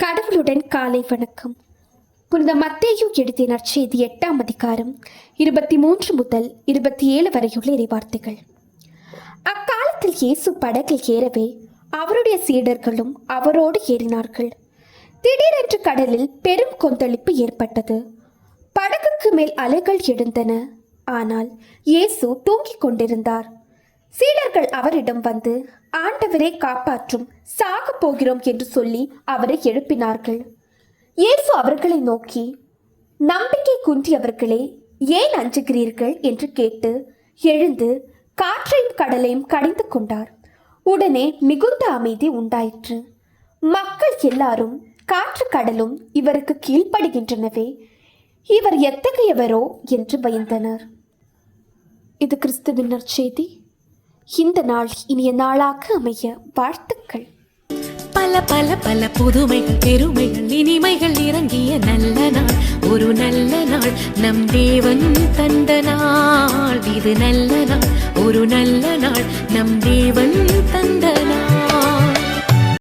கடவுளுடன் காலை வணக்கம். புனித மத்தேயு எழுதிய நற்செய்தி 8ஆம் அதிகாரம் 23 முதல் 27 வரையுள்ள இறைவார்த்தைகள். அக்காலத்தில் இயேசு படகில் ஏறவே அவருடைய சீடர்களும் அவரோடு ஏறினார்கள். திடீரென்று கடலில் பெரும் கொந்தளிப்பு ஏற்பட்டது. படகுக்கு மேல் அலைகள் எழுந்தன. ஆனால் இயேசு தூங்கிக் கொண்டிருந்தார். சீடர்கள் அவரிடம் வந்து, ஆண்டவரை காப்பாற்றும், சாக போகிறோம் என்று சொல்லி அவரை எழுப்பினார்கள். இயேசு அவர்களை நோக்கி, நம்பிக்கை குன்றியவர்களே, ஏன் அஞ்சுகிறீர்கள் என்று கேட்டு எழுந்து காற்றையும் கடலையும் கடிந்து கொண்டார். உடனே மிகுந்த அமைதி உண்டாயிற்று. மக்கள் எல்லாரும் காற்று கடலும் இவருக்கு கீழ்ப்படுகின்றனவே, இவர் எத்தகையவரோ என்று பயந்தனர். இது கிறிஸ்துவின் நற்செய்தி. இந்த நாள் இனிய நாளாக அமைய வாழ்த்துக்கள். பல பல பல புதுமைகள், பெருமைகள், இனிமைகள் இறங்கிய நல்ல நாள், ஒரு நல்ல நாள், நம் தேவன் தந்த நாள். இது நல்ல நாள், ஒரு நல்ல நாள், நம் தேவன்